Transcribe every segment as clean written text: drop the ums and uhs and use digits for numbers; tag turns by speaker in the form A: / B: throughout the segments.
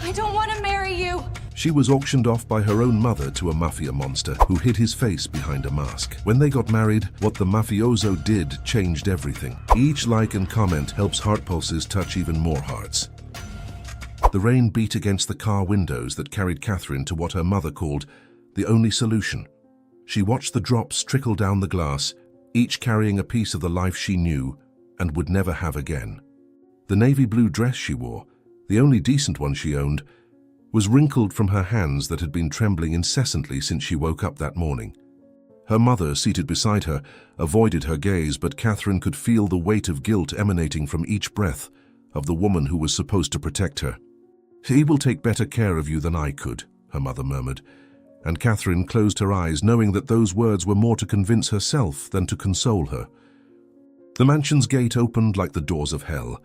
A: I don't want to marry you.
B: She was auctioned off by her own mother to a mafia monster who hid his face behind a mask. When they got married, what the mafioso did changed everything. Each like and comment helps heart pulses touch even more hearts. The rain beat against the car windows that carried Catherine to what her mother called the only solution. She watched the drops trickle down the glass, each carrying a piece of the life she knew and would never have again. The navy blue dress she wore, the only decent one she owned, was wrinkled from her hands that had been trembling incessantly since she woke up that morning. Her mother, seated beside her, avoided her gaze, but Catherine could feel the weight of guilt emanating from each breath of the woman who was supposed to protect her. "He will take better care of you than I could," her mother murmured, and Catherine closed her eyes, knowing that those words were more to convince herself than to console her. The mansion's gate opened like the doors of hell,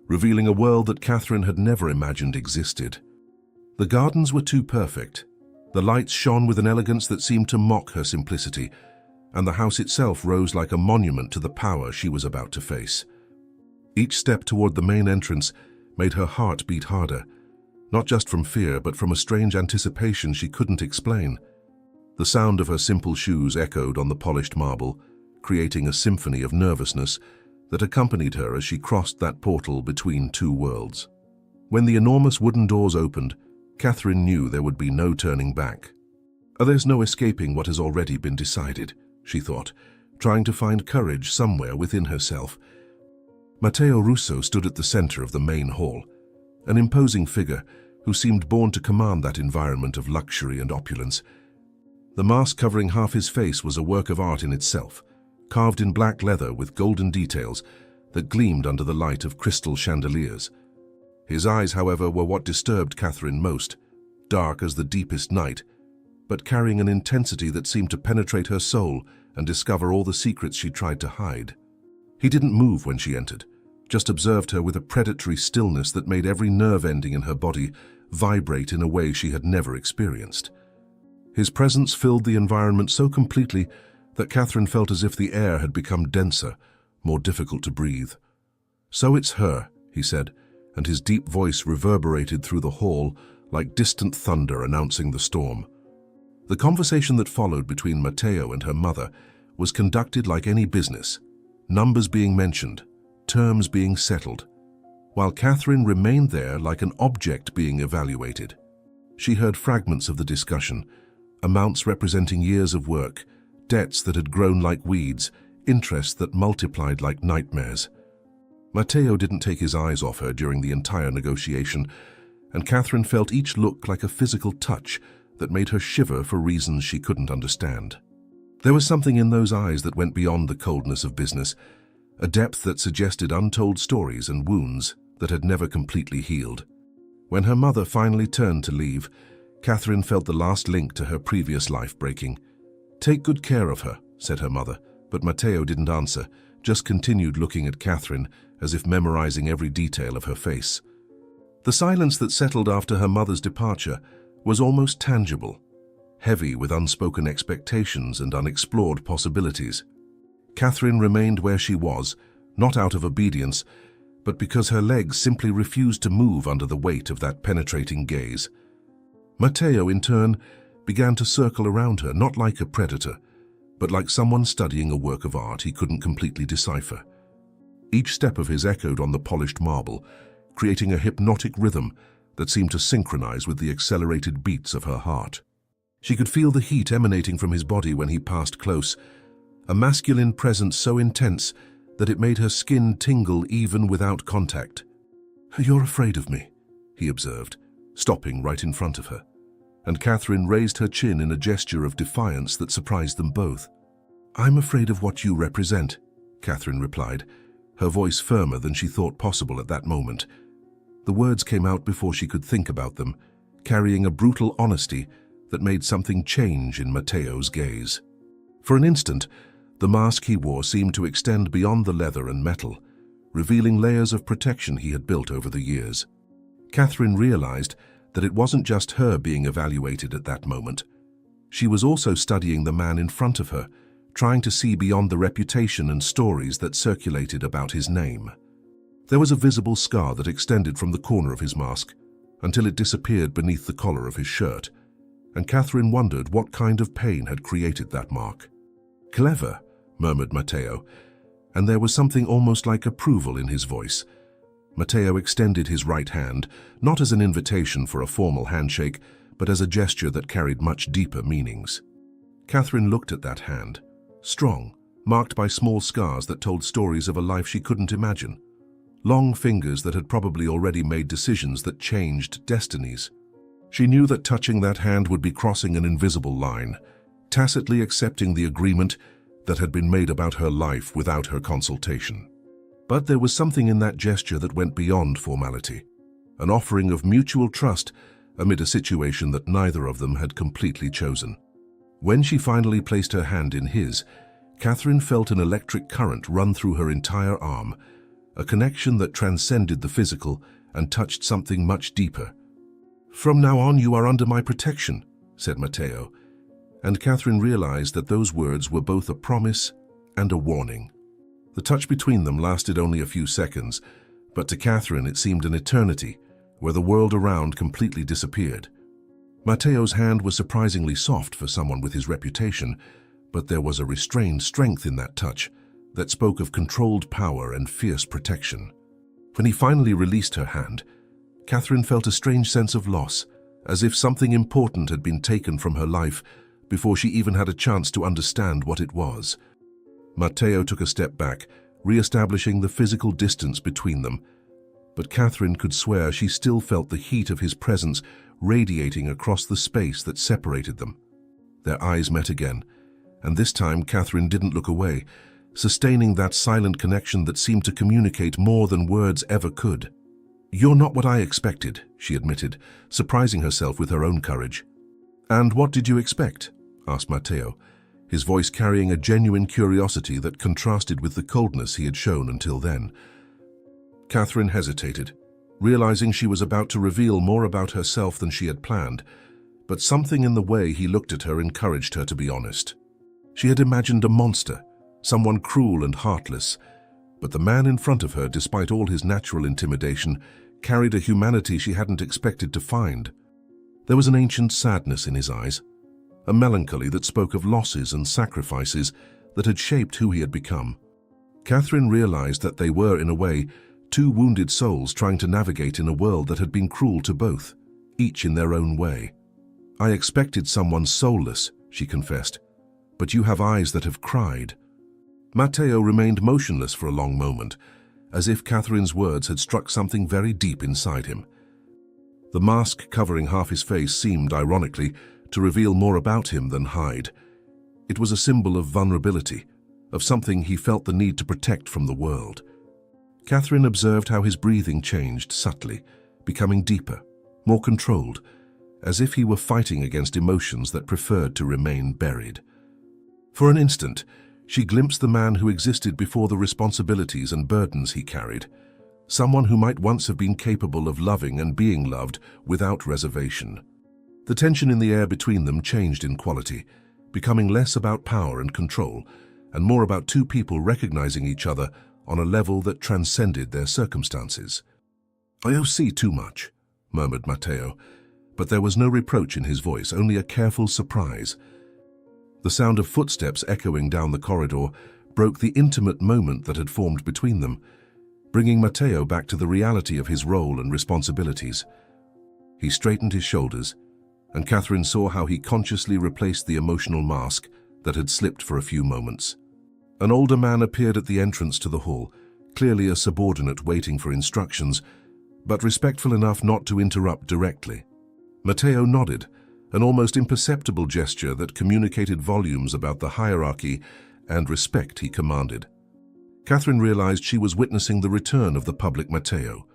B: revealing a world that Catherine had never imagined existed. The gardens were too perfect. The lights shone with an elegance that seemed to mock her simplicity, and the house itself rose like a monument to the power she was about to face. Each step toward the main entrance made her heart beat harder, not just from fear, but from a strange anticipation she couldn't explain. The sound of her simple shoes echoed on the polished marble, creating a symphony of nervousness that accompanied her as she crossed that portal between two worlds. When the enormous wooden doors opened, Catherine knew there would be no turning back. "There's no escaping what has already been decided," she thought, trying to find courage somewhere within herself. Matteo Russo stood at the center of the main hall, an imposing figure who seemed born to command that environment of luxury and opulence. The mask covering half his face was a work of art in itself, carved in black leather with golden details that gleamed under the light of crystal chandeliers. His eyes, however, were what disturbed Catherine most, dark as the deepest night, but carrying an intensity that seemed to penetrate her soul and discover all the secrets she tried to hide. He didn't move when she entered, just observed her with a predatory stillness that made every nerve ending in her body vibrate in a way she had never experienced. His presence filled the environment so completely that Catherine felt as if the air had become denser, more difficult to breathe. "So it's her," he said, and his deep voice reverberated through the hall like distant thunder announcing the storm. The conversation that followed between Matteo and her mother was conducted like any business, numbers being mentioned, terms being settled, while Catherine remained there like an object being evaluated. She heard fragments of the discussion, amounts representing years of work, debts that had grown like weeds, interests that multiplied like nightmares. Matteo didn't take his eyes off her during the entire negotiation, and Catherine felt each look like a physical touch that made her shiver for reasons she couldn't understand. There was something in those eyes that went beyond the coldness of business, a depth that suggested untold stories and wounds that had never completely healed. When her mother finally turned to leave, Catherine felt the last link to her previous life breaking. "Take good care of her," said her mother, but Matteo didn't answer, just continued looking at Catherine as if memorizing every detail of her face. The silence that settled after her mother's departure was almost tangible, heavy with unspoken expectations and unexplored possibilities. Catherine remained where she was, not out of obedience, but because her legs simply refused to move under the weight of that penetrating gaze. Matteo, in turn, began to circle around her, not like a predator, but like someone studying a work of art he couldn't completely decipher. Each step of his echoed on the polished marble, creating a hypnotic rhythm that seemed to synchronize with the accelerated beats of her heart. She could feel the heat emanating from his body when he passed close, a masculine presence so intense that it made her skin tingle even without contact. "You're afraid of me," he observed, stopping right in front of her, and Catherine raised her chin in a gesture of defiance that surprised them both. "I'm afraid of what you represent," Catherine replied, her voice firmer than she thought possible at that moment. The words came out before she could think about them, carrying a brutal honesty that made something change in Matteo's gaze. For an instant, the mask he wore seemed to extend beyond the leather and metal, revealing layers of protection he had built over the years. Catherine realized that it wasn't just her being evaluated at that moment. She was also studying the man in front of her, trying to see beyond the reputation and stories that circulated about his name. There was a visible scar that extended from the corner of his mask, until it disappeared beneath the collar of his shirt, and Catherine wondered what kind of pain had created that mark. "Clever," murmured Matteo, and there was something almost like approval in his voice. Matteo extended his right hand, not as an invitation for a formal handshake, but as a gesture that carried much deeper meanings. Catherine looked at that hand, strong, marked by small scars that told stories of a life she couldn't imagine. Long fingers that had probably already made decisions that changed destinies. She knew that touching that hand would be crossing an invisible line, tacitly accepting the agreement that had been made about her life without her consultation. But there was something in that gesture that went beyond formality, an offering of mutual trust amid a situation that neither of them had completely chosen. When she finally placed her hand in his, Catherine felt an electric current run through her entire arm, a connection that transcended the physical and touched something much deeper. "From now on you are under my protection," said Matteo, and Catherine realized that those words were both a promise and a warning. The touch between them lasted only a few seconds, but to Catherine it seemed an eternity, where the world around completely disappeared. Matteo's hand was surprisingly soft for someone with his reputation, but there was a restrained strength in that touch that spoke of controlled power and fierce protection. When he finally released her hand, Catherine felt a strange sense of loss, as if something important had been taken from her life before she even had a chance to understand what it was. Matteo took a step back, re-establishing the physical distance between them, but Catherine could swear she still felt the heat of his presence radiating across the space that separated them. Their eyes met again, and this time Catherine didn't look away, sustaining that silent connection that seemed to communicate more than words ever could. "You're not what I expected," she admitted, surprising herself with her own courage. "And what did you expect?" asked Matteo, his voice carrying a genuine curiosity that contrasted with the coldness he had shown until then. Catherine hesitated, realizing she was about to reveal more about herself than she had planned, but something in the way he looked at her encouraged her to be honest. She had imagined a monster, someone cruel and heartless, but the man in front of her, despite all his natural intimidation, carried a humanity she hadn't expected to find. There was an ancient sadness in his eyes, a melancholy that spoke of losses and sacrifices that had shaped who he had become. Catherine realized that they were, in a way, two wounded souls trying to navigate in a world that had been cruel to both, each in their own way. "I expected someone soulless," she confessed, "but you have eyes that have cried." Matteo remained motionless for a long moment, as if Catherine's words had struck something very deep inside him. The mask covering half his face seemed, ironically, to reveal more about him than hide. It was a symbol of vulnerability, of something he felt the need to protect from the world. Catherine observed how his breathing changed subtly, becoming deeper, more controlled, as if he were fighting against emotions that preferred to remain buried. For an instant, she glimpsed the man who existed before the responsibilities and burdens he carried, someone who might once have been capable of loving and being loved without reservation. The tension in the air between them changed in quality, becoming less about power and control, and more about two people recognizing each other on a level that transcended their circumstances. "I see too much," murmured Matteo, but there was no reproach in his voice, only a careful surprise. The sound of footsteps echoing down the corridor broke the intimate moment that had formed between them, bringing Matteo back to the reality of his role and responsibilities. He straightened his shoulders, and Catherine saw how he consciously replaced the emotional mask that had slipped for a few moments. An older man appeared at the entrance to the hall, clearly a subordinate waiting for instructions, but respectful enough not to interrupt directly. Matteo nodded, an almost imperceptible gesture that communicated volumes about the hierarchy and respect he commanded. Catherine realized she was witnessing the return of the public Matteo,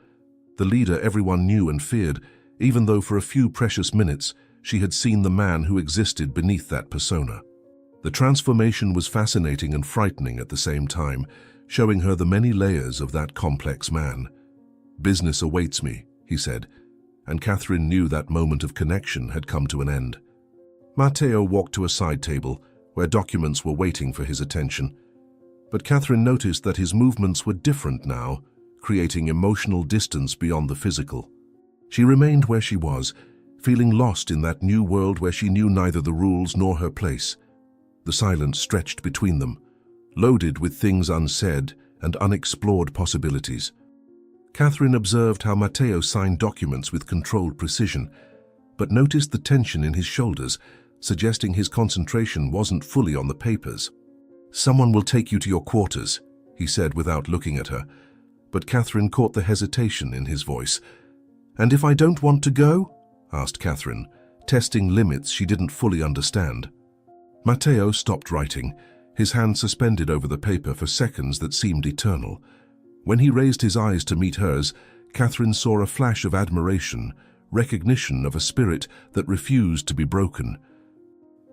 B: the leader everyone knew and feared, even though for a few precious minutes she had seen the man who existed beneath that persona. The transformation was fascinating and frightening at the same time, showing her the many layers of that complex man. "Business awaits me," he said, and Catherine knew that moment of connection had come to an end. Matteo walked to a side table where documents were waiting for his attention, but Catherine noticed that his movements were different now, creating emotional distance beyond the physical. She remained where she was, feeling lost in that new world where she knew neither the rules nor her place. The silence stretched between them, loaded with things unsaid and unexplored possibilities. Catherine observed how Matteo signed documents with controlled precision, but noticed the tension in his shoulders, suggesting his concentration wasn't fully on the papers. "Someone will take you to your quarters," he said without looking at her, but Catherine caught the hesitation in his voice. "And if I don't want to go?" asked Catherine, testing limits she didn't fully understand. Matteo stopped writing, his hand suspended over the paper for seconds that seemed eternal. When he raised his eyes to meet hers, Catherine saw a flash of admiration, recognition of a spirit that refused to be broken.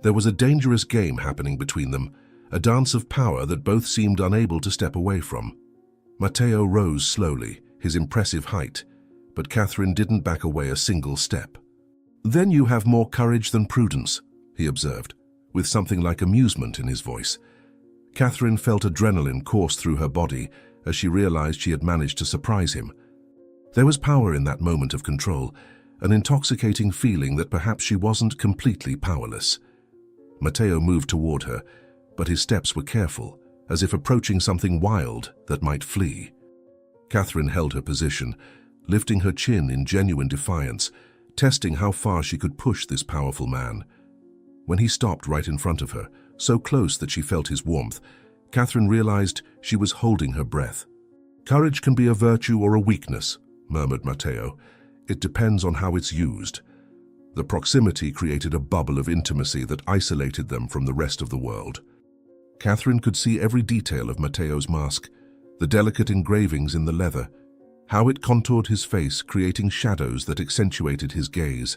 B: There was a dangerous game happening between them, a dance of power that both seemed unable to step away from. Matteo rose slowly, his impressive height, but Catherine didn't back away a single step. "Then you have more courage than prudence," he observed, with something like amusement in his voice. Catherine felt adrenaline course through her body as she realized she had managed to surprise him. There was power in that moment of control, an intoxicating feeling that perhaps she wasn't completely powerless. Matteo moved toward her, but his steps were careful, as if approaching something wild that might flee. Catherine held her position, lifting her chin in genuine defiance, testing how far she could push this powerful man. When he stopped right in front of her, so close that she felt his warmth, Catherine realized she was holding her breath. "Courage can be a virtue or a weakness," murmured Matteo. "It depends on how it's used." The proximity created a bubble of intimacy that isolated them from the rest of the world. Catherine could see every detail of Matteo's mask, the delicate engravings in the leather, how it contoured his face, creating shadows that accentuated his gaze.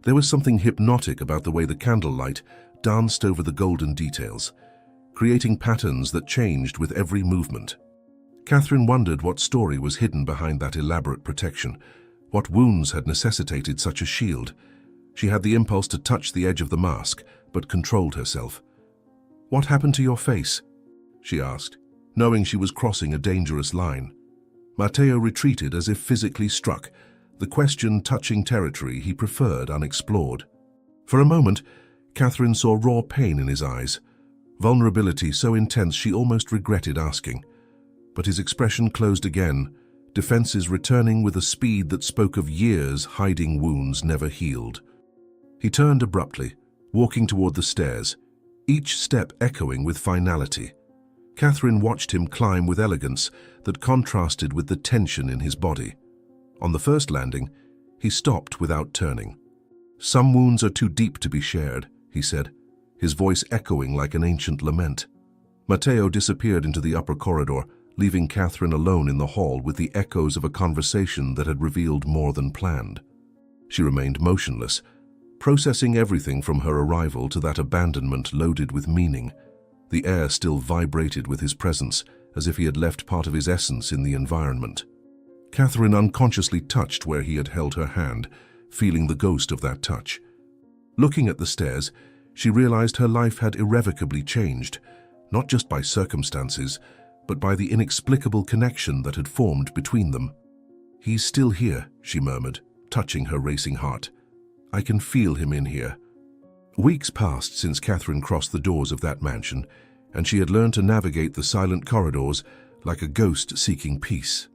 B: There was something hypnotic about the way the candlelight danced over the golden details, creating patterns that changed with every movement. Catherine wondered what story was hidden behind that elaborate protection, what wounds had necessitated such a shield. She had the impulse to touch the edge of the mask, but controlled herself. "What happened to your face?" she asked, knowing she was crossing a dangerous line. Matteo retreated as if physically struck, the question touching territory he preferred unexplored. For a moment, Catherine saw raw pain in his eyes, vulnerability so intense she almost regretted asking. But his expression closed again, defenses returning with a speed that spoke of years hiding wounds never healed. He turned abruptly, walking toward the stairs, each step echoing with finality. Catherine watched him climb with elegance that contrasted with the tension in his body. On the first landing, he stopped without turning. "Some wounds are too deep to be shared," he said, his voice echoing like an ancient lament. Matteo disappeared into the upper corridor, leaving Catherine alone in the hall with the echoes of a conversation that had revealed more than planned. She remained motionless, processing everything from her arrival to that abandonment loaded with meaning. The air still vibrated with his presence, as if he had left part of his essence in the environment. Catherine unconsciously touched where he had held her hand, feeling the ghost of that touch. Looking at the stairs, she realized her life had irrevocably changed, not just by circumstances, but by the inexplicable connection that had formed between them. "He's still here," she murmured, touching her racing heart. "I can feel him in here." Weeks passed since Catherine crossed the doors of that mansion, and she had learned to navigate the silent corridors like a ghost seeking peace.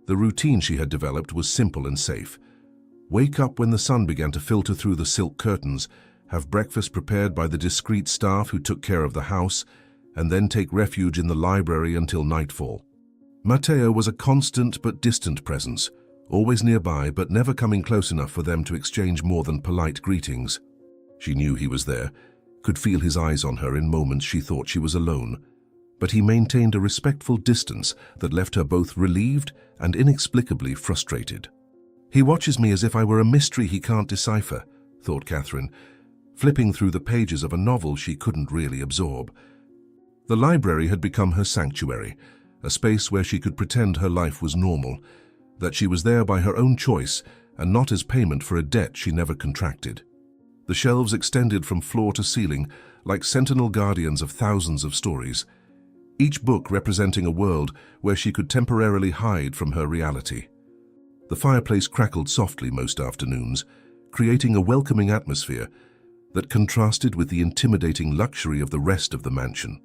B: The routine she had developed was simple and safe. Wake up when the sun began to filter through the silk curtains, have breakfast prepared by the discreet staff who took care of the house, and then take refuge in the library until nightfall. Matteo was a constant but distant presence, always nearby but never coming close enough for them to exchange more than polite greetings. She knew he was there, could feel his eyes on her in moments she thought she was alone, but he maintained a respectful distance that left her both relieved and inexplicably frustrated. "He watches me as if I were a mystery he can't decipher," thought Catherine, flipping through the pages of a novel she couldn't really absorb. The library had become her sanctuary, a space where she could pretend her life was normal, that she was there by her own choice and not as payment for a debt she never contracted. The shelves extended from floor to ceiling like sentinel guardians of thousands of stories, each book representing a world where she could temporarily hide from her reality. The fireplace crackled softly most afternoons, creating a welcoming atmosphere that contrasted with the intimidating luxury of the rest of the mansion.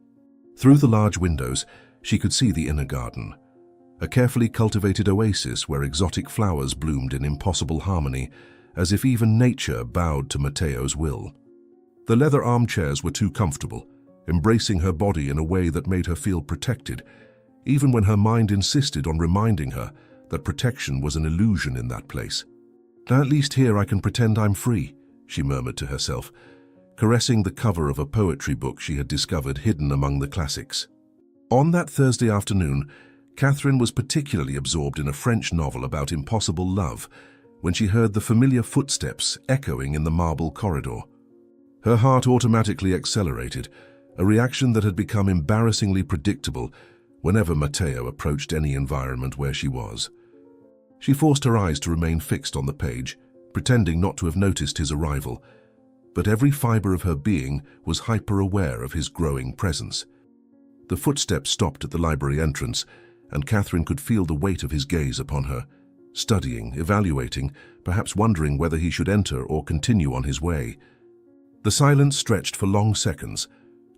B: Through the large windows, she could see the inner garden, a carefully cultivated oasis where exotic flowers bloomed in impossible harmony, as if even nature bowed to Matteo's will. The leather armchairs were too comfortable, embracing her body in a way that made her feel protected, even when her mind insisted on reminding her that protection was an illusion in that place. "At least here I can pretend I'm free," she murmured to herself, caressing the cover of a poetry book she had discovered hidden among the classics. On that Thursday afternoon, Catherine was particularly absorbed in a French novel about impossible love when she heard the familiar footsteps echoing in the marble corridor. Her heart automatically accelerated, a reaction that had become embarrassingly predictable whenever Matteo approached any environment where she was. She forced her eyes to remain fixed on the page, pretending not to have noticed his arrival, but every fiber of her being was hyper-aware of his growing presence. The footsteps stopped at the library entrance, and Catherine could feel the weight of his gaze upon her, studying, evaluating, perhaps wondering whether he should enter or continue on his way. The silence stretched for long seconds,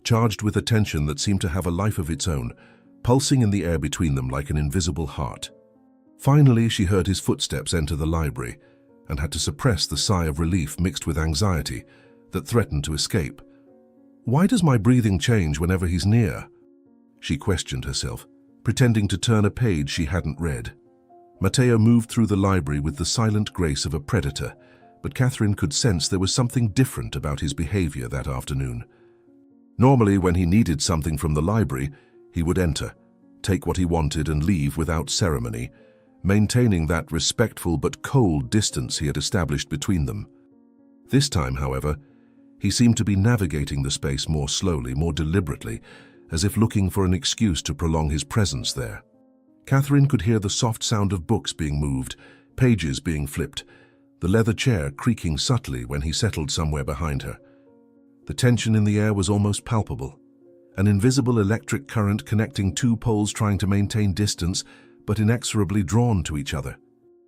B: charged with a tension that seemed to have a life of its own, pulsing in the air between them like an invisible heart. Finally, she heard his footsteps enter the library and had to suppress the sigh of relief mixed with anxiety that threatened to escape. "Why does my breathing change whenever he's near?" she questioned herself, pretending to turn a page she hadn't read. Matteo moved through the library with the silent grace of a predator, but Catherine could sense there was something different about his behavior that afternoon. Normally, when he needed something from the library, he would enter, take what he wanted and leave without ceremony, maintaining that respectful but cold distance he had established between them. This time, however, he seemed to be navigating the space more slowly, more deliberately, as if looking for an excuse to prolong his presence there. Catherine could hear the soft sound of books being moved, pages being flipped, the leather chair creaking subtly when he settled somewhere behind her. The tension in the air was almost palpable, an invisible electric current connecting two poles trying to maintain distance but inexorably drawn to each other.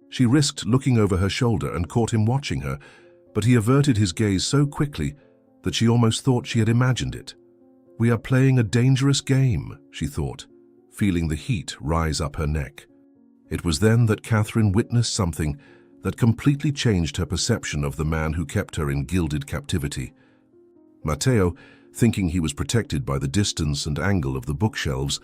B: She risked looking over her shoulder and caught him watching her, but he averted his gaze so quickly that she almost thought she had imagined it. "We are playing a dangerous game," she thought, feeling the heat rise up her neck. It was then that Catherine witnessed something that completely changed her perception of the man who kept her in gilded captivity. Matteo, thinking he was protected by the distance and angle of the bookshelves,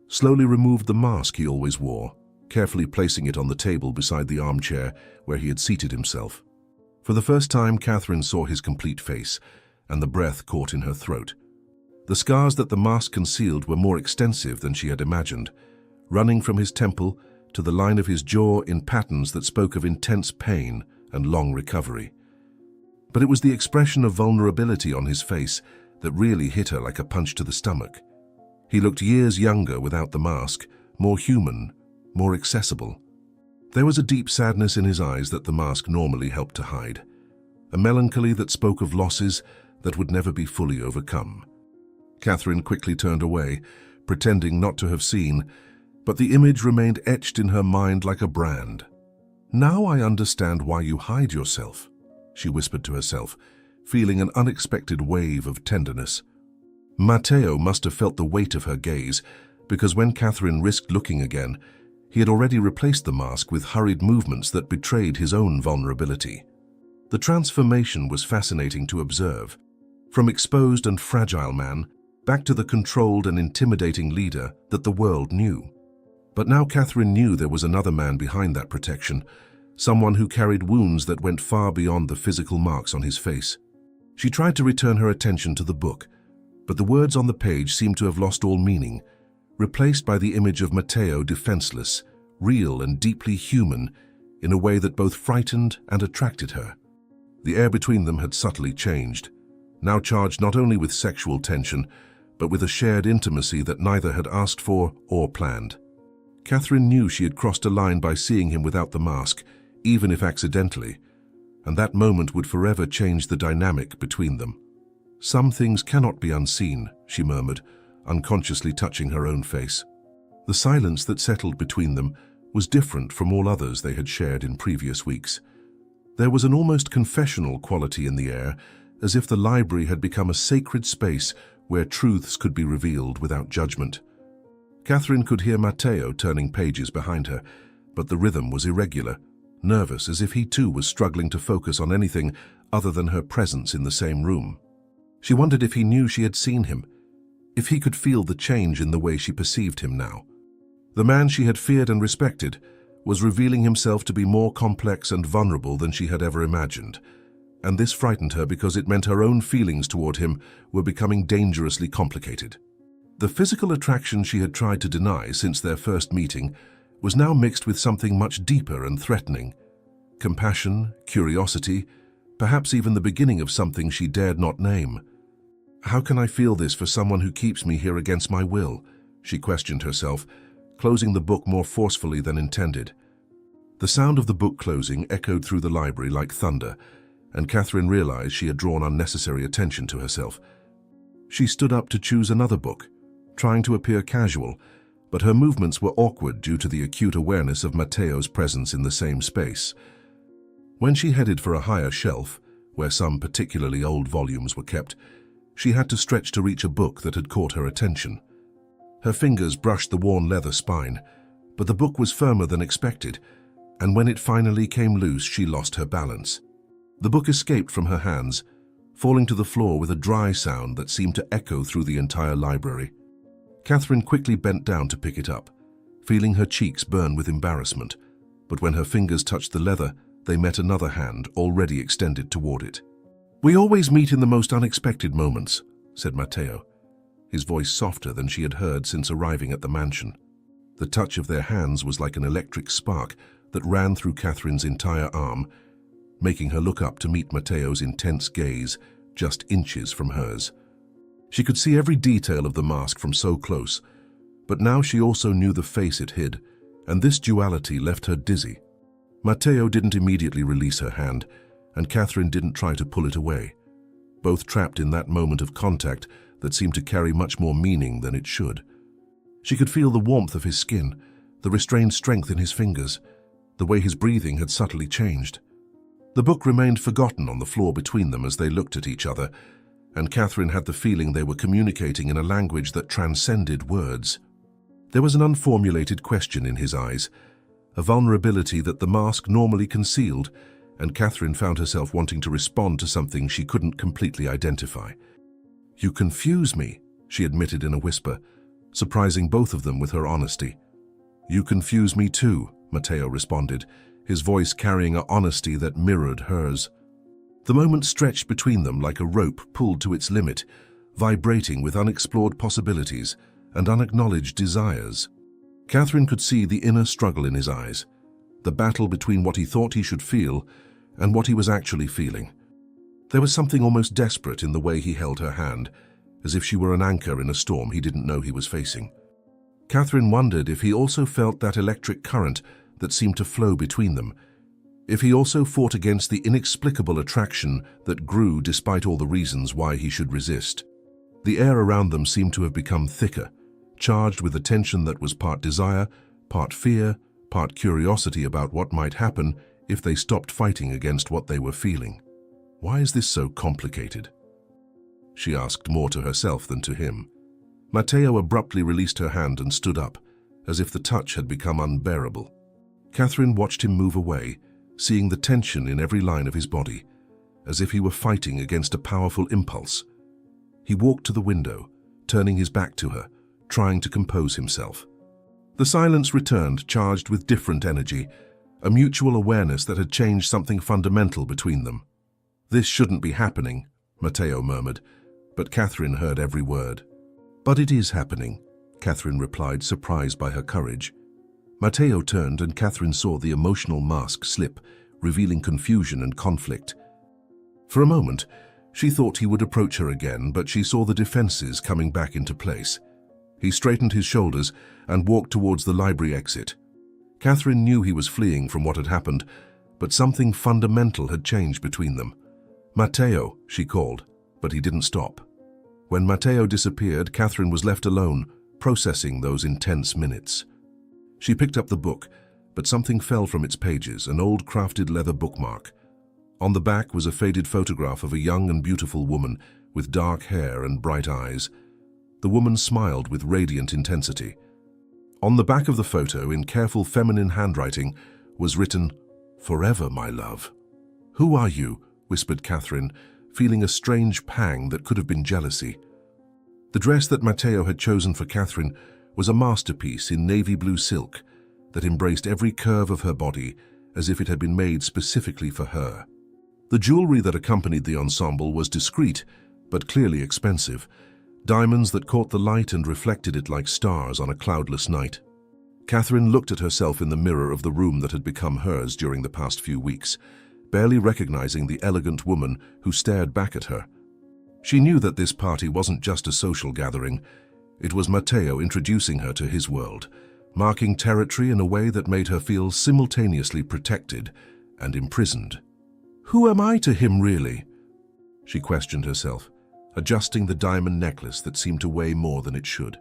B: slowly removed the mask he always wore, carefully placing it on the table beside the armchair where he had seated himself. For the first time, Catherine saw his complete face, and the breath caught in her throat. The scars that the mask concealed were more extensive than she had imagined, running from his temple to the line of his jaw in patterns that spoke of intense pain and long recovery. But it was the expression of vulnerability on his face that really hit her like a punch to the stomach. He looked years younger without the mask, more human, more accessible. There was a deep sadness in his eyes that the mask normally helped to hide, a melancholy that spoke of losses that would never be fully overcome. Catherine quickly turned away, pretending not to have seen, but the image remained etched in her mind like a brand. "Now I understand why you hide yourself," she whispered to herself, feeling an unexpected wave of tenderness. Matteo must have felt the weight of her gaze, because when Catherine risked looking again, he had already replaced the mask with hurried movements that betrayed his own vulnerability. The transformation was fascinating to observe. From exposed and fragile man, back to the controlled and intimidating leader that the world knew. But now Catherine knew there was another man behind that protection, someone who carried wounds that went far beyond the physical marks on his face. She tried to return her attention to the book, but the words on the page seemed to have lost all meaning, replaced by the image of Matteo defenseless, real and deeply human, in a way that both frightened and attracted her. The air between them had subtly changed, now charged not only with sexual tension, but with a shared intimacy that neither had asked for or planned. Catherine knew she had crossed a line by seeing him without the mask, even if accidentally, and that moment would forever change the dynamic between them. "Some things cannot be unseen," she murmured, unconsciously touching her own face. The silence that settled between them was different from all others they had shared in previous weeks. There was an almost confessional quality in the air, as if the library had become a sacred space where truths could be revealed without judgment. Catherine could hear Matteo turning pages behind her, but the rhythm was irregular, nervous, as if he too was struggling to focus on anything other than her presence in the same room. She wondered if he knew she had seen him, if he could feel the change in the way she perceived him now. The man she had feared and respected was revealing himself to be more complex and vulnerable than she had ever imagined, and this frightened her because it meant her own feelings toward him were becoming dangerously complicated. The physical attraction she had tried to deny since their first meeting was now mixed with something much deeper and threatening. Compassion, curiosity, perhaps even the beginning of something she dared not name. How can I feel this for someone who keeps me here against my will? She questioned herself, closing the book more forcefully than intended. The sound of the book closing echoed through the library like thunder, and Catherine realized she had drawn unnecessary attention to herself. She stood up to choose another book, trying to appear casual, but her movements were awkward due to the acute awareness of Matteo's presence in the same space. When she headed for a higher shelf, where some particularly old volumes were kept, she had to stretch to reach a book that had caught her attention. Her fingers brushed the worn leather spine, but the book was firmer than expected, and when it finally came loose, she lost her balance. The book escaped from her hands, falling to the floor with a dry sound that seemed to echo through the entire library. Catherine quickly bent down to pick it up, feeling her cheeks burn with embarrassment, but when her fingers touched the leather, they met another hand already extended toward it. "We always meet in the most unexpected moments," said Matteo, his voice softer than she had heard since arriving at the mansion. The touch of their hands was like an electric spark that ran through Catherine's entire arm, making her look up to meet Matteo's intense gaze just inches from hers. She could see every detail of the mask from so close, but now she also knew the face it hid, and this duality left her dizzy. Matteo didn't immediately release her hand, and Catherine didn't try to pull it away, both trapped in that moment of contact that seemed to carry much more meaning than it should. She could feel the warmth of his skin, the restrained strength in his fingers, the way his breathing had subtly changed. The book remained forgotten on the floor between them as they looked at each other, and Catherine had the feeling they were communicating in a language that transcended words. There was an unformulated question in his eyes, a vulnerability that the mask normally concealed, and Catherine found herself wanting to respond to something she couldn't completely identify. "You confuse me," she admitted in a whisper, surprising both of them with her honesty. "You confuse me too," Matteo responded, his voice carrying an honesty that mirrored hers. The moment stretched between them like a rope pulled to its limit, vibrating with unexplored possibilities and unacknowledged desires. Catherine could see the inner struggle in his eyes, the battle between what he thought he should feel and what he was actually feeling. There was something almost desperate in the way he held her hand, as if she were an anchor in a storm he didn't know he was facing. Catherine wondered if he also felt that electric current that seemed to flow between them, if he also fought against the inexplicable attraction that grew despite all the reasons why he should resist. The air around them seemed to have become thicker, charged with a tension that was part desire, part fear, part curiosity about what might happen if they stopped fighting against what they were feeling. "Why is this so complicated?" she asked, more to herself than to him. Matteo abruptly released her hand and stood up, as if the touch had become unbearable. Catherine watched him move away, seeing the tension in every line of his body, as if he were fighting against a powerful impulse. He walked to the window, turning his back to her, trying to compose himself. The silence returned, charged with different energy, a mutual awareness that had changed something fundamental between them. "This shouldn't be happening," Matteo murmured, but Catherine heard every word. "But it is happening," Catherine replied, surprised by her courage. Matteo turned and Catherine saw the emotional mask slip, revealing confusion and conflict. For a moment, she thought he would approach her again, but she saw the defenses coming back into place. He straightened his shoulders and walked towards the library exit. Catherine knew he was fleeing from what had happened, but something fundamental had changed between them. "Matteo," she called, but he didn't stop. When Matteo disappeared, Catherine was left alone, processing those intense minutes. She picked up the book, but something fell from its pages, an old crafted leather bookmark. On the back was a faded photograph of a young and beautiful woman with dark hair and bright eyes. The woman smiled with radiant intensity. On the back of the photo, in careful feminine handwriting, was written, "Forever, my love." "Who are you?" whispered Catherine, feeling a strange pang that could have been jealousy. The dress that Matteo had chosen for Catherine was a masterpiece in navy blue silk that embraced every curve of her body as if it had been made specifically for her. The jewelry that accompanied the ensemble was discreet, but clearly expensive, diamonds that caught the light and reflected it like stars on a cloudless night. Catherine looked at herself in the mirror of the room that had become hers during the past few weeks, barely recognizing the elegant woman who stared back at her. She knew that this party wasn't just a social gathering. It was Matteo introducing her to his world, marking territory in a way that made her feel simultaneously protected and imprisoned. "Who am I to him, really?" she questioned herself, adjusting the diamond necklace that seemed to weigh more than it should.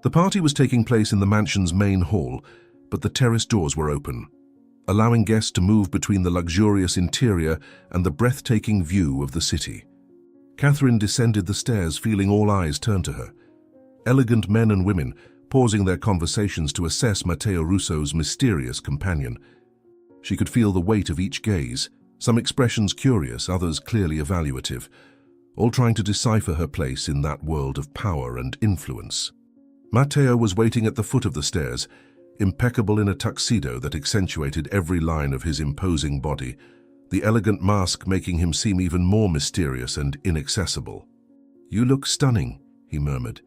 B: The party was taking place in the mansion's main hall, but the terrace doors were open, allowing guests to move between the luxurious interior and the breathtaking view of the city. Catherine descended the stairs, feeling all eyes turn to her. Elegant men and women pausing their conversations to assess Matteo Russo's mysterious companion. She could feel the weight of each gaze, some expressions curious, others clearly evaluative, all trying to decipher her place in that world of power and influence. Matteo was waiting at the foot of the stairs, impeccable in a tuxedo that accentuated every line of his imposing body, the elegant mask making him seem even more mysterious and inaccessible. "You look stunning," he murmured,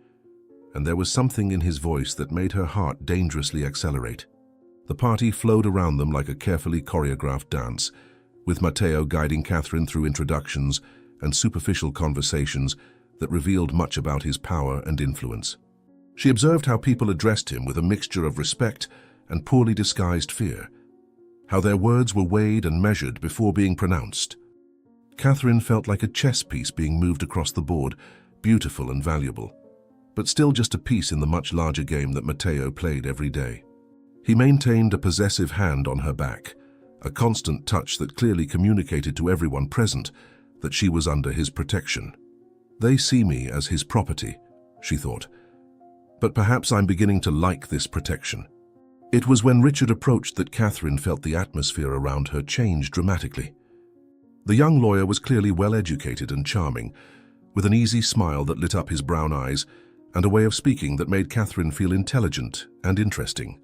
B: and there was something in his voice that made her heart dangerously accelerate. The party flowed around them like a carefully choreographed dance, with Matteo guiding Catherine through introductions and superficial conversations that revealed much about his power and influence. She observed how people addressed him with a mixture of respect and poorly disguised fear, how their words were weighed and measured before being pronounced. Catherine felt like a chess piece being moved across the board, beautiful and valuable, but still just a piece in the much larger game that Matteo played every day. He maintained a possessive hand on her back, a constant touch that clearly communicated to everyone present that she was under his protection. "They see me as his property," she thought, "but perhaps I'm beginning to like this protection." It was when Richard approached that Catherine felt the atmosphere around her change dramatically. The young lawyer was clearly well-educated and charming, with an easy smile that lit up his brown eyes and a way of speaking that made Catherine feel intelligent and interesting.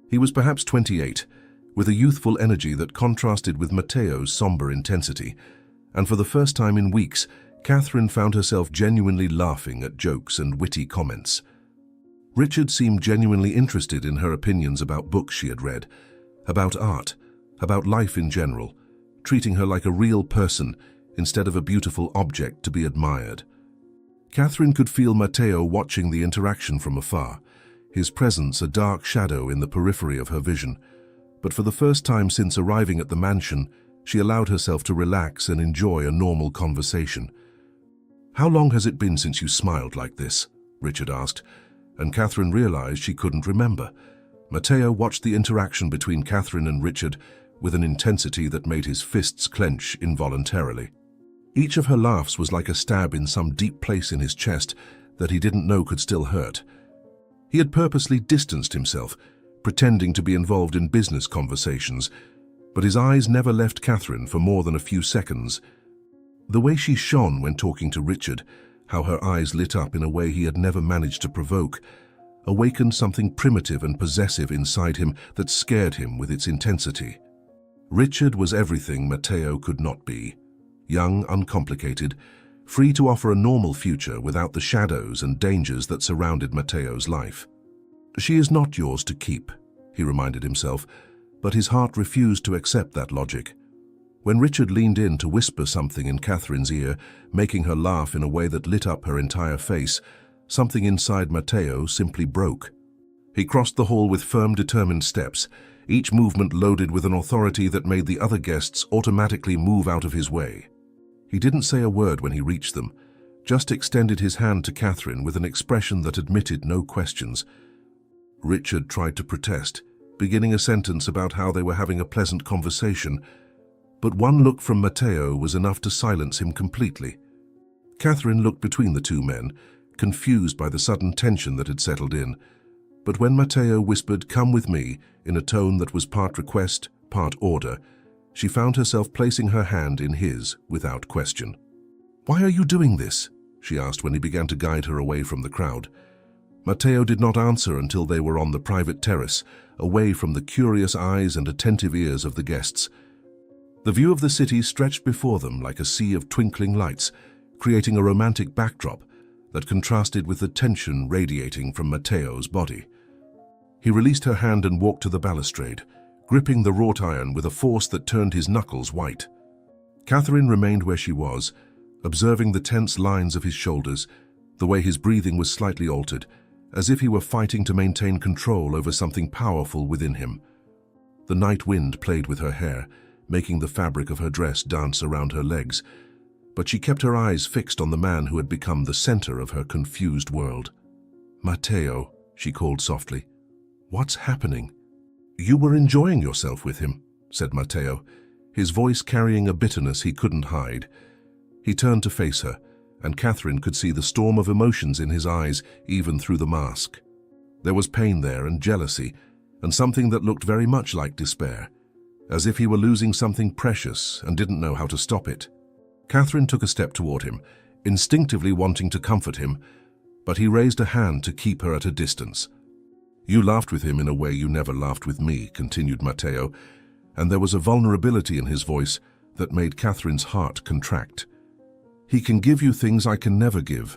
B: He was perhaps 28, with a youthful energy that contrasted with Matteo's somber intensity, and for the first time in weeks, Catherine found herself genuinely laughing at jokes and witty comments. Richard seemed genuinely interested in her opinions about books she had read, about art, about life in general, treating her like a real person instead of a beautiful object to be admired. Catherine could feel Matteo watching the interaction from afar, his presence a dark shadow in the periphery of her vision. But for the first time since arriving at the mansion, she allowed herself to relax and enjoy a normal conversation. "How long has it been since you smiled like this?" Richard asked, and Catherine realized she couldn't remember. Matteo watched the interaction between Catherine and Richard with an intensity that made his fists clench involuntarily. Each of her laughs was like a stab in some deep place in his chest that he didn't know could still hurt. He had purposely distanced himself, pretending to be involved in business conversations, but his eyes never left Catherine for more than a few seconds. The way she shone when talking to Richard, how her eyes lit up in a way he had never managed to provoke, awakened something primitive and possessive inside him that scared him with its intensity. Richard was everything Matteo could not be. Young, uncomplicated, free to offer a normal future without the shadows and dangers that surrounded Matteo's life. "She is not yours to keep," he reminded himself, but his heart refused to accept that logic. When Richard leaned in to whisper something in Catherine's ear, making her laugh in a way that lit up her entire face, something inside Matteo simply broke. He crossed the hall with firm, determined steps, each movement loaded with an authority that made the other guests automatically move out of his way. He didn't say a word when he reached them, just extended his hand to Catherine with an expression that admitted no questions. Richard tried to protest, beginning a sentence about how they were having a pleasant conversation, but one look from Matteo was enough to silence him completely. Catherine looked between the two men, confused by the sudden tension that had settled in. But when Matteo whispered, "Come with me," in a tone that was part request, part order, she found herself placing her hand in his without question. "Why are you doing this?" she asked when he began to guide her away from the crowd. Matteo did not answer until they were on the private terrace, away from the curious eyes and attentive ears of the guests. The view of the city stretched before them like a sea of twinkling lights, creating a romantic backdrop that contrasted with the tension radiating from Matteo's body. He released her hand and walked to the balustrade, gripping the wrought iron with a force that turned his knuckles white. Catherine remained where she was, observing the tense lines of his shoulders, the way his breathing was slightly altered, as if he were fighting to maintain control over something powerful within him. The night wind played with her hair, making the fabric of her dress dance around her legs, but she kept her eyes fixed on the man who had become the center of her confused world. "Matteo," she called softly. "What's happening?" "You were enjoying yourself with him," said Matteo, his voice carrying a bitterness he couldn't hide. He turned to face her, and Catherine could see the storm of emotions in his eyes even through the mask. There was pain there and jealousy, and something that looked very much like despair, as if he were losing something precious and didn't know how to stop it. Catherine took a step toward him, instinctively wanting to comfort him, but he raised a hand to keep her at a distance. "You laughed with him in a way you never laughed with me," continued Matteo, and there was a vulnerability in his voice that made Catherine's heart contract. "He can give you things I can never give.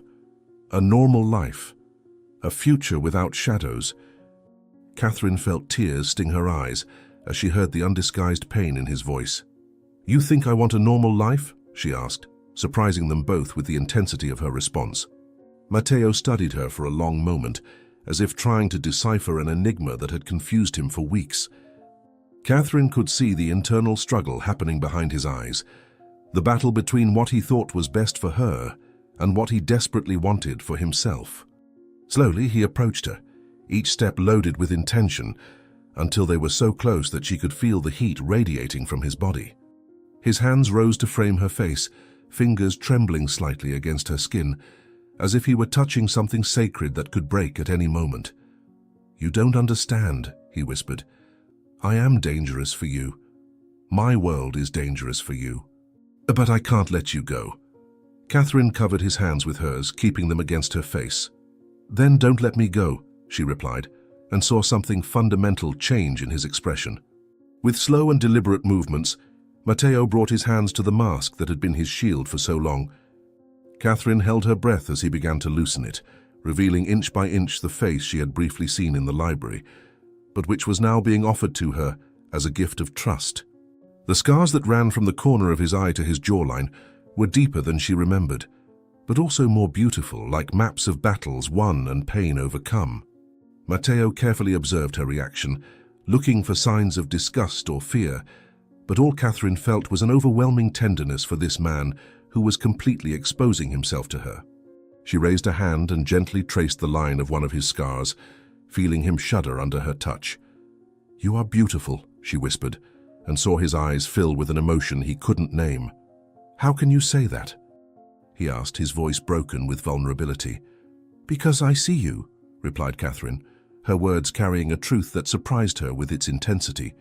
B: A normal life. A future without shadows." Catherine felt tears sting her eyes as she heard the undisguised pain in his voice. "You think I want a normal life?" she asked, surprising them both with the intensity of her response. Matteo studied her for a long moment, as if trying to decipher an enigma that had confused him for weeks. Catherine could see the internal struggle happening behind his eyes, the battle between what he thought was best for her and what he desperately wanted for himself. Slowly he approached her, each step loaded with intention, until they were so close that she could feel the heat radiating from his body. His hands rose to frame her face, fingers trembling slightly against her skin, as if he were touching something sacred that could break at any moment. "You don't understand," he whispered. "I am dangerous for you. My world is dangerous for you. But I can't let you go." Catherine covered his hands with hers, keeping them against her face. "Then don't let me go," she replied, and saw something fundamental change in his expression. With slow and deliberate movements, Matteo brought his hands to the mask that had been his shield for so long. Catherine held her breath as he began to loosen it, revealing inch by inch the face she had briefly seen in the library, but which was now being offered to her as a gift of trust. The scars that ran from the corner of his eye to his jawline were deeper than she remembered, but also more beautiful, like maps of battles won and pain overcome. Matteo carefully observed her reaction, looking for signs of disgust or fear, but all Catherine felt was an overwhelming tenderness for this man who was completely exposing himself to her. She raised a hand and gently traced the line of one of his scars, feeling him shudder under her touch. "You are beautiful," she whispered, and saw his eyes fill with an emotion he couldn't name. "How can you say that?" he asked, his voice broken with vulnerability. "Because I see you," replied Catherine, her words carrying a truth that surprised her with its intensity.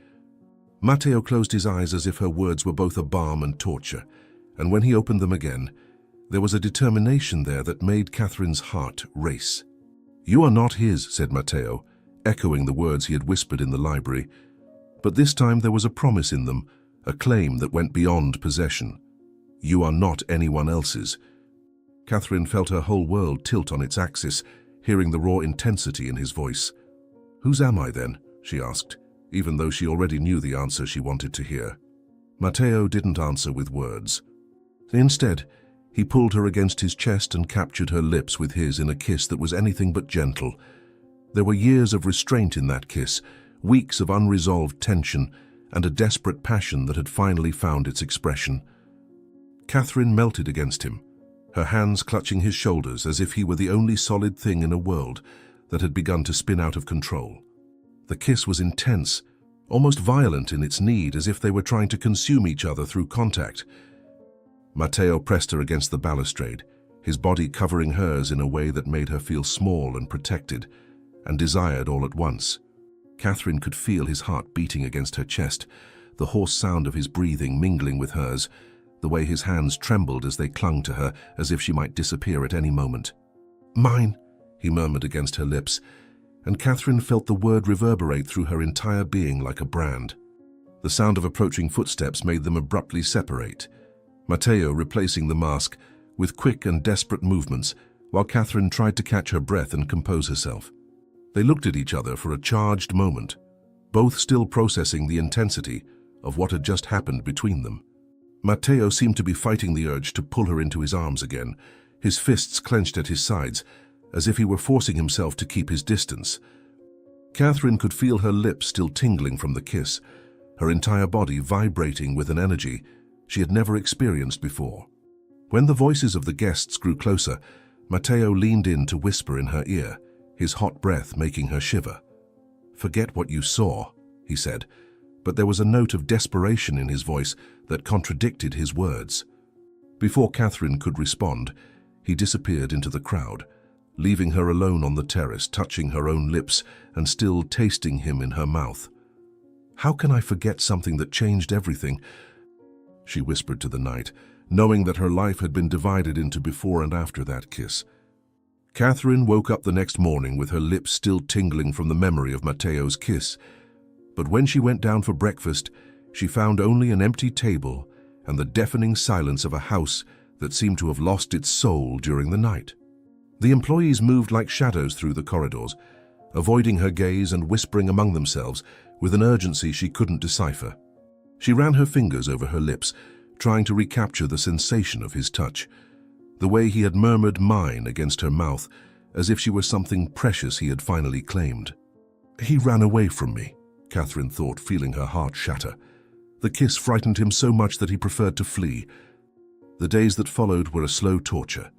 B: Matteo closed his eyes as if her words were both a balm and torture, and when he opened them again, there was a determination there that made Catherine's heart race. "You are not his," said Matteo, echoing the words he had whispered in the library. But this time there was a promise in them, a claim that went beyond possession. "You are not anyone else's." Catherine felt her whole world tilt on its axis, hearing the raw intensity in his voice. "Whose am I then?" she asked, even though she already knew the answer she wanted to hear. Matteo didn't answer with words. Instead, he pulled her against his chest and captured her lips with his in a kiss that was anything but gentle. There were years of restraint in that kiss, weeks of unresolved tension, and a desperate passion that had finally found its expression. Catherine melted against him, her hands clutching his shoulders as if he were the only solid thing in a world that had begun to spin out of control. The kiss was intense, almost violent in its need, as if they were trying to consume each other through contact. Matteo pressed her against the balustrade, his body covering hers in a way that made her feel small and protected, and desired all at once. Catherine could feel his heart beating against her chest, the hoarse sound of his breathing mingling with hers, the way his hands trembled as they clung to her as if she might disappear at any moment. "Mine," he murmured against her lips, and Catherine felt the word reverberate through her entire being like a brand. The sound of approaching footsteps made them abruptly separate, Matteo replacing the mask with quick and desperate movements, while Catherine tried to catch her breath and compose herself. They looked at each other for a charged moment, both still processing the intensity of what had just happened between them. Matteo seemed to be fighting the urge to pull her into his arms again, his fists clenched at his sides, as if he were forcing himself to keep his distance. Catherine could feel her lips still tingling from the kiss, her entire body vibrating with an energy she had never experienced before. When the voices of the guests grew closer, Matteo leaned in to whisper in her ear, his hot breath making her shiver. "Forget what you saw," he said, but there was a note of desperation in his voice that contradicted his words. Before Catherine could respond, he disappeared into the crowd, leaving her alone on the terrace, touching her own lips and still tasting him in her mouth. "How can I forget something that changed everything?" she whispered to the night, knowing that her life had been divided into before and after that kiss. Catherine woke up the next morning with her lips still tingling from the memory of Matteo's kiss, but when she went down for breakfast, she found only an empty table and the deafening silence of a house that seemed to have lost its soul during the night. The employees moved like shadows through the corridors, avoiding her gaze and whispering among themselves with an urgency she couldn't decipher. She ran her fingers over her lips, trying to recapture the sensation of his touch, the way he had murmured "mine" against her mouth, as if she were something precious he had finally claimed. He ran away from me, Catherine thought, feeling her heart shatter. The kiss frightened him so much that he preferred to flee. The days that followed were a slow torture,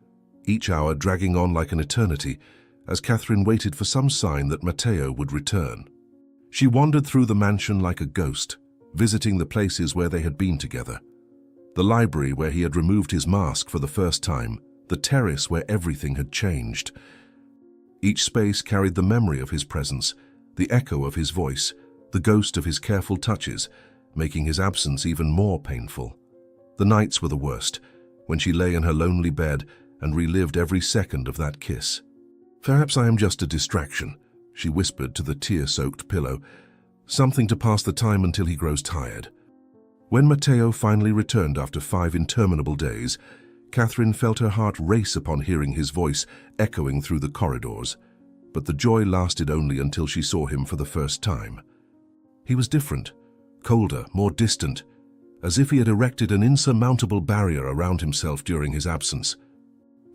B: each hour dragging on like an eternity, as Catherine waited for some sign that Matteo would return. She wandered through the mansion like a ghost, visiting the places where they had been together. The library where he had removed his mask for the first time, the terrace where everything had changed. Each space carried the memory of his presence, the echo of his voice, the ghost of his careful touches, making his absence even more painful. The nights were the worst, when she lay in her lonely bed and relived every second of that kiss. "Perhaps I am just a distraction," she whispered to the tear-soaked pillow, "something to pass the time until he grows tired." When Matteo finally returned after 5 interminable days, Catherine felt her heart race upon hearing his voice echoing through the corridors, but the joy lasted only until she saw him for the first time. He was different, colder, more distant, as if he had erected an insurmountable barrier around himself during his absence.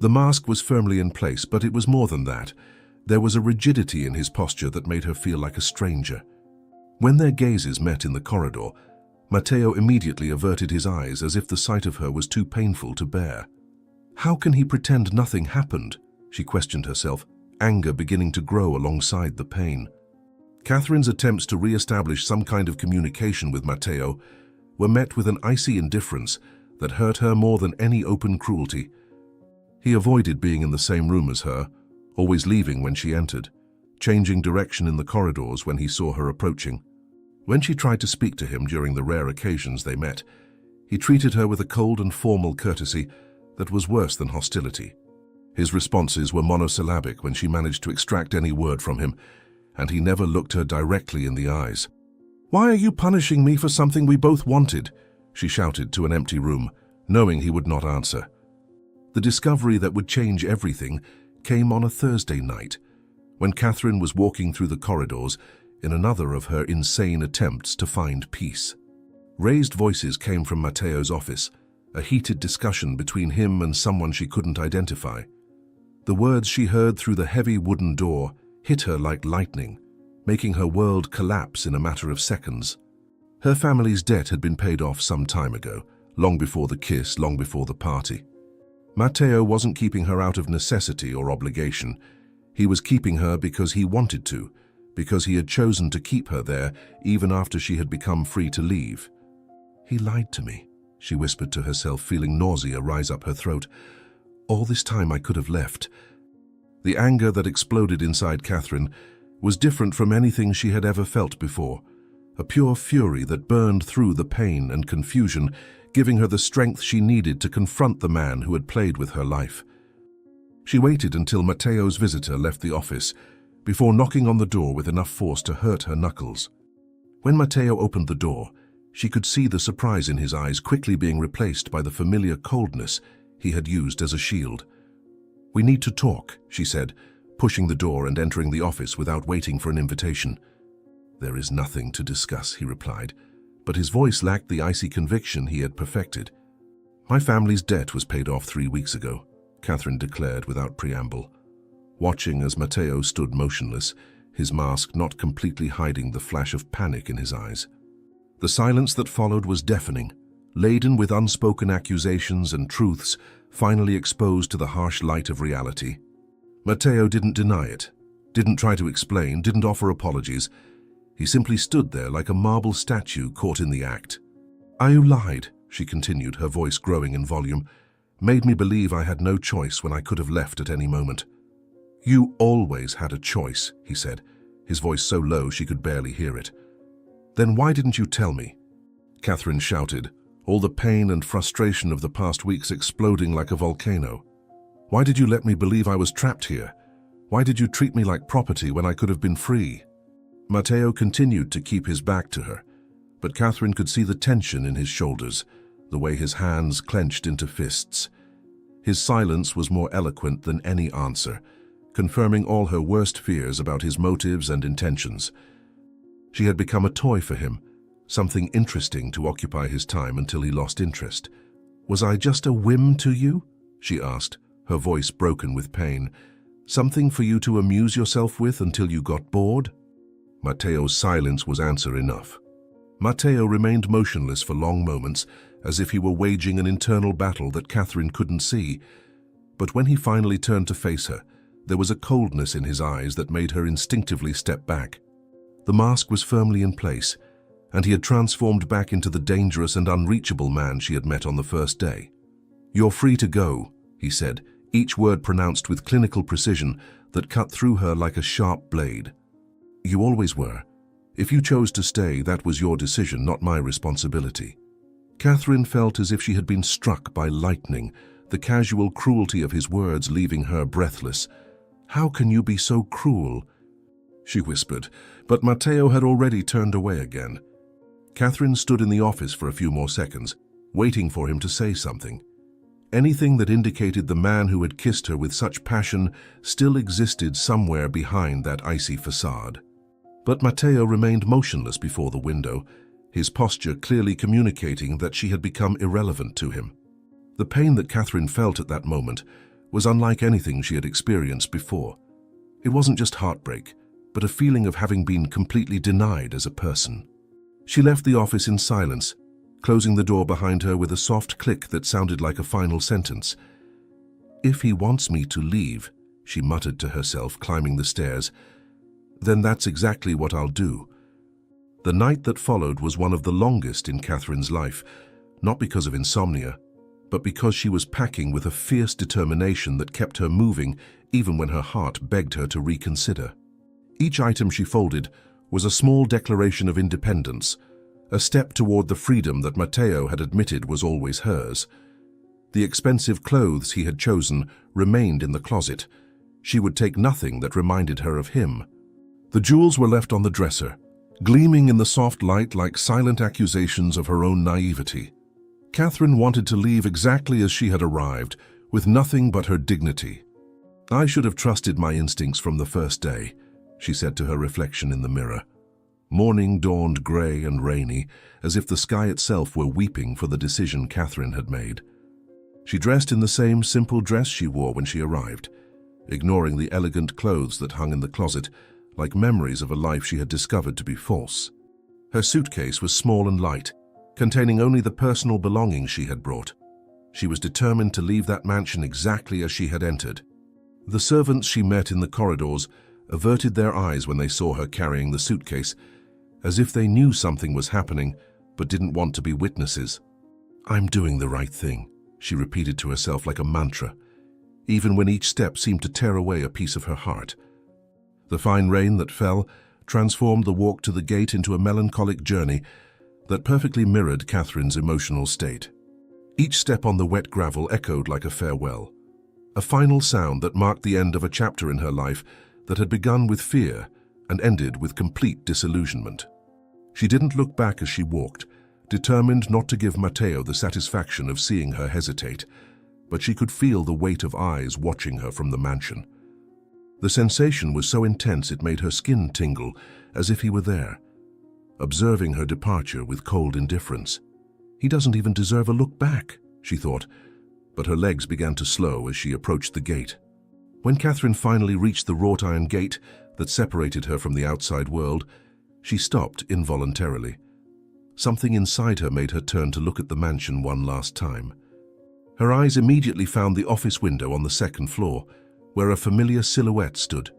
B: The mask was firmly in place, but it was more than that. There was a rigidity in his posture that made her feel like a stranger. When their gazes met in the corridor, Matteo immediately averted his eyes as if the sight of her was too painful to bear. How can he pretend nothing happened? She questioned herself, anger beginning to grow alongside the pain. Catherine's attempts to re-establish some kind of communication with Matteo were met with an icy indifference that hurt her more than any open cruelty. He avoided being in the same room as her, always leaving when she entered, changing direction in the corridors when he saw her approaching. When she tried to speak to him during the rare occasions they met, he treated her with a cold and formal courtesy that was worse than hostility. His responses were monosyllabic when she managed to extract any word from him, and he never looked her directly in the eyes. "Why are you punishing me for something we both wanted?" she shouted to an empty room, knowing he would not answer. The discovery that would change everything came on a Thursday night, when Catherine was walking through the corridors in another of her insane attempts to find peace. Raised voices came from Matteo's office, a heated discussion between him and someone she couldn't identify. The words she heard through the heavy wooden door hit her like lightning, making her world collapse in a matter of seconds. Her family's debt had been paid off some time ago, long before the kiss, long before the party. Matteo wasn't keeping her out of necessity or obligation. He was keeping her because he wanted to, because he had chosen to keep her there even after she had become free to leave. "He lied to me," she whispered to herself, feeling nausea rise up her throat. "All this time I could have left." The anger that exploded inside Catherine was different from anything she had ever felt before, a pure fury that burned through the pain and confusion, giving her the strength she needed to confront the man who had played with her life. She waited until Matteo's visitor left the office before knocking on the door with enough force to hurt her knuckles. When Matteo opened the door, she could see the surprise in his eyes quickly being replaced by the familiar coldness he had used as a shield. "We need to talk," she said, pushing the door and entering the office without waiting for an invitation. "There is nothing to discuss," he replied, but his voice lacked the icy conviction he had perfected. "My family's debt was paid off 3 weeks ago," Catherine declared without preamble, watching as Matteo stood motionless, his mask not completely hiding the flash of panic in his eyes. The silence that followed was deafening, laden with unspoken accusations and truths finally exposed to the harsh light of reality. Matteo didn't deny it, didn't try to explain, didn't offer apologies. He simply stood there like a marble statue caught in the act. "You lied," she continued, her voice growing in volume. "Made me believe I had no choice when I could have left at any moment." "You always had a choice," he said, his voice so low she could barely hear it. "Then why didn't you tell me?" Catherine shouted, all the pain and frustration of the past weeks exploding like a volcano. "Why did you let me believe I was trapped here? Why did you treat me like property when I could have been free?" Matteo continued to keep his back to her, but Catherine could see the tension in his shoulders, the way his hands clenched into fists. His silence was more eloquent than any answer, confirming all her worst fears about his motives and intentions. She had become a toy for him, something interesting to occupy his time until he lost interest. "Was I just a whim to you?" she asked, her voice broken with pain. "Something for you to amuse yourself with until you got bored?" Matteo's silence was answer enough. Matteo remained motionless for long moments, as if he were waging an internal battle that Catherine couldn't see. But when he finally turned to face her, there was a coldness in his eyes that made her instinctively step back. The mask was firmly in place, and he had transformed back into the dangerous and unreachable man she had met on the first day. "You're free to go," he said, each word pronounced with clinical precision that cut through her like a sharp blade. "You always were. If you chose to stay, that was your decision, not my responsibility." Catherine felt as if she had been struck by lightning, the casual cruelty of his words leaving her breathless. "How can you be so cruel?" she whispered, but Matteo had already turned away again. Catherine stood in the office for a few more seconds, waiting for him to say something. Anything that indicated the man who had kissed her with such passion still existed somewhere behind that icy facade. But Matteo remained motionless before the window, his posture clearly communicating that she had become irrelevant to him. The pain that Catherine felt at that moment was unlike anything she had experienced before. It wasn't just heartbreak, but a feeling of having been completely denied as a person. She left the office in silence, closing the door behind her with a soft click that sounded like a final sentence. "If he wants me to leave," she muttered to herself, climbing the stairs, "then that's exactly what I'll do." The night that followed was one of the longest in Catherine's life, not because of insomnia, but because she was packing with a fierce determination that kept her moving even when her heart begged her to reconsider. Each item she folded was a small declaration of independence, a step toward the freedom that Matteo had admitted was always hers. The expensive clothes he had chosen remained in the closet. She would take nothing that reminded her of him. The jewels were left on the dresser, gleaming in the soft light like silent accusations of her own naivety. Catherine wanted to leave exactly as she had arrived, with nothing but her dignity. "I should have trusted my instincts from the first day," she said to her reflection in the mirror. Morning dawned gray and rainy, as if the sky itself were weeping for the decision Catherine had made. She dressed in the same simple dress she wore when she arrived, ignoring the elegant clothes that hung in the closet, like memories of a life she had discovered to be false. Her suitcase was small and light, containing only the personal belongings she had brought. She was determined to leave that mansion exactly as she had entered. The servants she met in the corridors averted their eyes when they saw her carrying the suitcase, as if they knew something was happening but didn't want to be witnesses. "I'm doing the right thing," she repeated to herself like a mantra, even when each step seemed to tear away a piece of her heart. The fine rain that fell transformed the walk to the gate into a melancholic journey that perfectly mirrored Catherine's emotional state. Each step on the wet gravel echoed like a farewell, a final sound that marked the end of a chapter in her life that had begun with fear and ended with complete disillusionment. She didn't look back as she walked, determined not to give Matteo the satisfaction of seeing her hesitate, but she could feel the weight of eyes watching her from the mansion. The sensation was so intense it made her skin tingle, as if he were there, observing her departure with cold indifference. "He doesn't even deserve a look back," she thought, but her legs began to slow as she approached the gate. When Catherine finally reached the wrought iron gate that separated her from the outside world, she stopped involuntarily. Something inside her made her turn to look at the mansion one last time. Her eyes immediately found the office window on the second floor, where a familiar silhouette stood,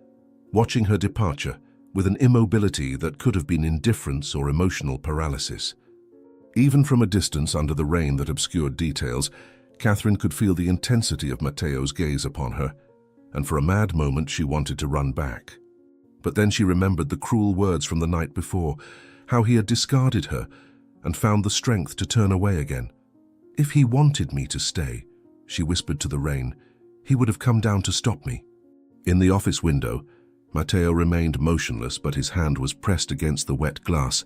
B: watching her departure with an immobility that could have been indifference or emotional paralysis. Even from a distance under the rain that obscured details, Catherine could feel the intensity of Matteo's gaze upon her, and for a mad moment she wanted to run back. But then she remembered the cruel words from the night before, how he had discarded her and found the strength to turn away again. "If he wanted me to stay," she whispered to the rain, "he would have come down to stop me." In the office window, Matteo remained motionless, but his hand was pressed against the wet glass,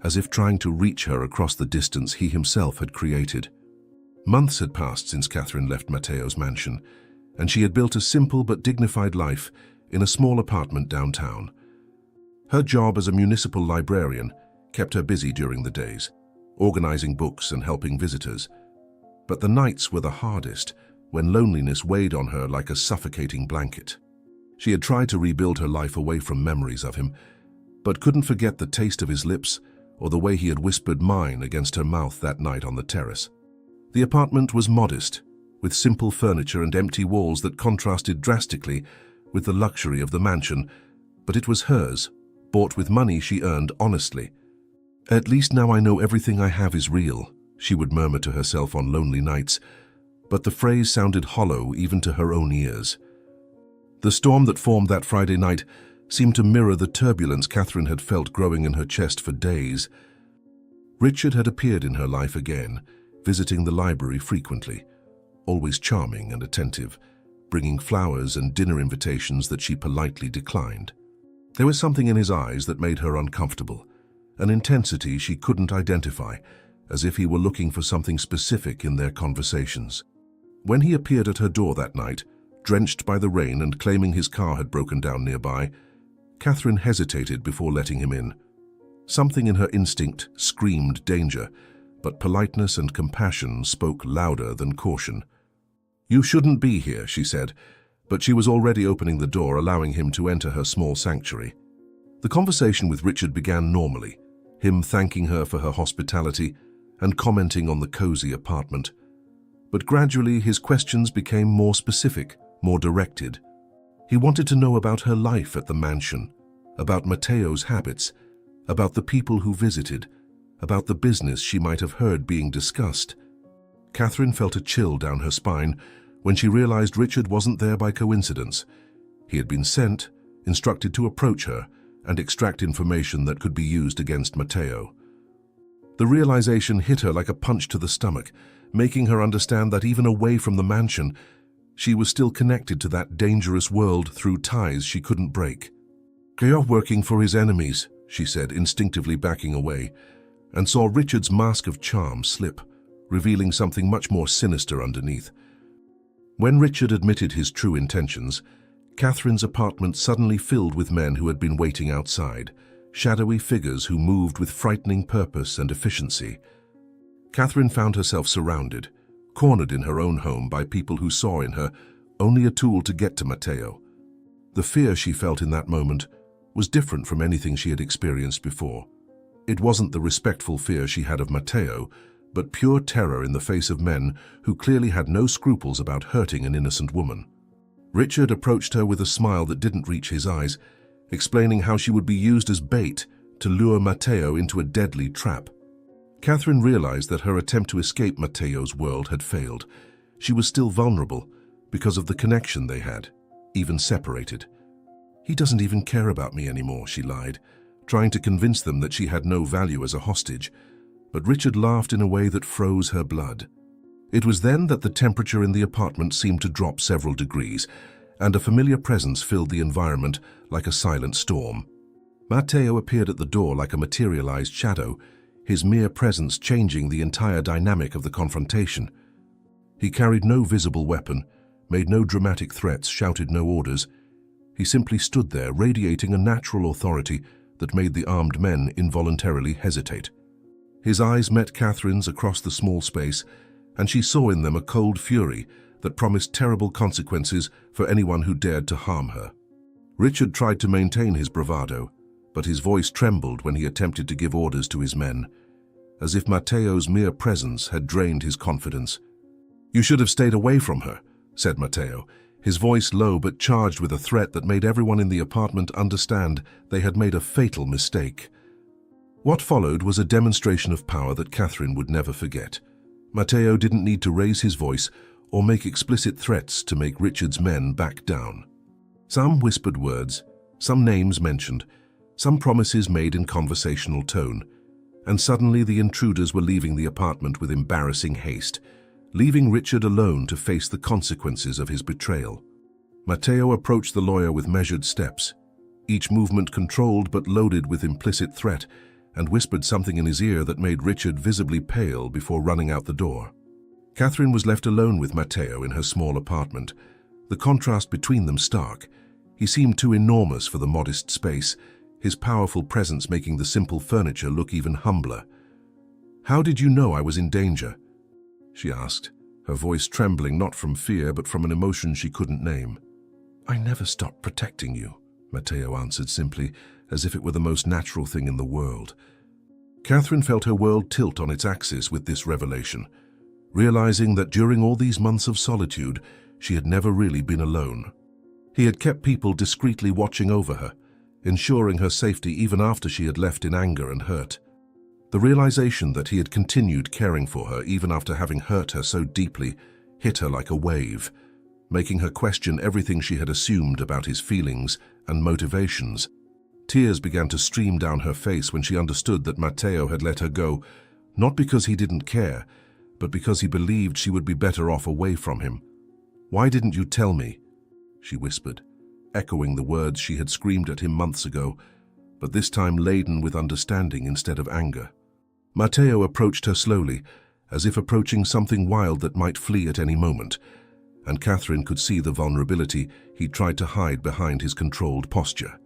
B: as if trying to reach her across the distance he himself had created. Months had passed since Catherine left Matteo's mansion, and she had built a simple but dignified life in a small apartment downtown. Her job as a municipal librarian kept her busy during the days, organizing books and helping visitors. But the nights were the hardest, when loneliness weighed on her like a suffocating blanket. She had tried to rebuild her life away from memories of him, but couldn't forget the taste of his lips or the way he had whispered mine against her mouth that night on the terrace. The apartment was modest, with simple furniture and empty walls that contrasted drastically with the luxury of the mansion, but it was hers, bought with money she earned honestly. "At least now I know everything I have is real," she would murmur to herself on lonely nights, but the phrase sounded hollow even to her own ears. The storm that formed that Friday night seemed to mirror the turbulence Catherine had felt growing in her chest for days. Richard had appeared in her life again, visiting the library frequently, always charming and attentive, bringing flowers and dinner invitations that she politely declined. There was something in his eyes that made her uncomfortable, an intensity she couldn't identify, as if he were looking for something specific in their conversations. When he appeared at her door that night, drenched by the rain and claiming his car had broken down nearby, Catherine hesitated before letting him in. Something in her instinct screamed danger, but politeness and compassion spoke louder than caution. "You shouldn't be here," she said, but she was already opening the door, allowing him to enter her small sanctuary. The conversation with Richard began normally, him thanking her for her hospitality and commenting on the cozy apartment. But gradually his questions became more specific, more directed. He wanted to know about her life at the mansion, about Matteo's habits, about the people who visited, about the business she might have heard being discussed. Catherine felt a chill down her spine when she realized Richard wasn't there by coincidence. He had been sent, instructed to approach her and extract information that could be used against Matteo. The realization hit her like a punch to the stomach, making her understand that even away from the mansion, she was still connected to that dangerous world through ties she couldn't break. "You're working for his enemies," she said, instinctively backing away, and saw Richard's mask of charm slip, revealing something much more sinister underneath. When Richard admitted his true intentions, Catherine's apartment suddenly filled with men who had been waiting outside, shadowy figures who moved with frightening purpose and efficiency. Catherine found herself surrounded, cornered in her own home by people who saw in her only a tool to get to Matteo. The fear she felt in that moment was different from anything she had experienced before. It wasn't the respectful fear she had of Matteo, but pure terror in the face of men who clearly had no scruples about hurting an innocent woman. Richard approached her with a smile that didn't reach his eyes, explaining how she would be used as bait to lure Matteo into a deadly trap. Catherine realized that her attempt to escape Matteo's world had failed. She was still vulnerable because of the connection they had, even separated. "He doesn't even care about me anymore," she lied, trying to convince them that she had no value as a hostage. But Richard laughed in a way that froze her blood. It was then that the temperature in the apartment seemed to drop several degrees, and a familiar presence filled the environment like a silent storm. Matteo appeared at the door like a materialized shadow, his mere presence changing the entire dynamic of the confrontation. He carried no visible weapon, made no dramatic threats, shouted no orders. He simply stood there, radiating a natural authority that made the armed men involuntarily hesitate. His eyes met Catherine's across the small space, and she saw in them a cold fury that promised terrible consequences for anyone who dared to harm her. Richard tried to maintain his bravado, but his voice trembled when he attempted to give orders to his men, as if Matteo's mere presence had drained his confidence. "You should have stayed away from her," said Matteo, his voice low but charged with a threat that made everyone in the apartment understand they had made a fatal mistake. What followed was a demonstration of power that Catherine would never forget. Matteo didn't need to raise his voice or make explicit threats to make Richard's men back down. Some whispered words, some names mentioned, some promises made in conversational tone, and suddenly the intruders were leaving the apartment with embarrassing haste, leaving Richard alone to face the consequences of his betrayal. Matteo approached the lawyer with measured steps, each movement controlled but loaded with implicit threat, and whispered something in his ear that made Richard visibly pale before running out the door. Catherine was left alone with Matteo in her small apartment, the contrast between them stark. He seemed too enormous for the modest space, his powerful presence making the simple furniture look even humbler. "How did you know I was in danger?" she asked, her voice trembling not from fear but from an emotion she couldn't name. "I never stopped protecting you," Matteo answered simply, as if it were the most natural thing in the world. Catherine felt her world tilt on its axis with this revelation, realizing that during all these months of solitude, she had never really been alone. He had kept people discreetly watching over her, ensuring her safety even after she had left in anger and hurt. The realization that he had continued caring for her even after having hurt her so deeply hit her like a wave, making her question everything she had assumed about his feelings and motivations. Tears began to stream down her face when she understood that Matteo had let her go, not because he didn't care, but because he believed she would be better off away from him. "Why didn't you tell me?" she whispered, echoing the words she had screamed at him months ago, but this time laden with understanding instead of anger. Matteo approached her slowly, as if approaching something wild that might flee at any moment, and Catherine could see the vulnerability he tried to hide behind his controlled posture.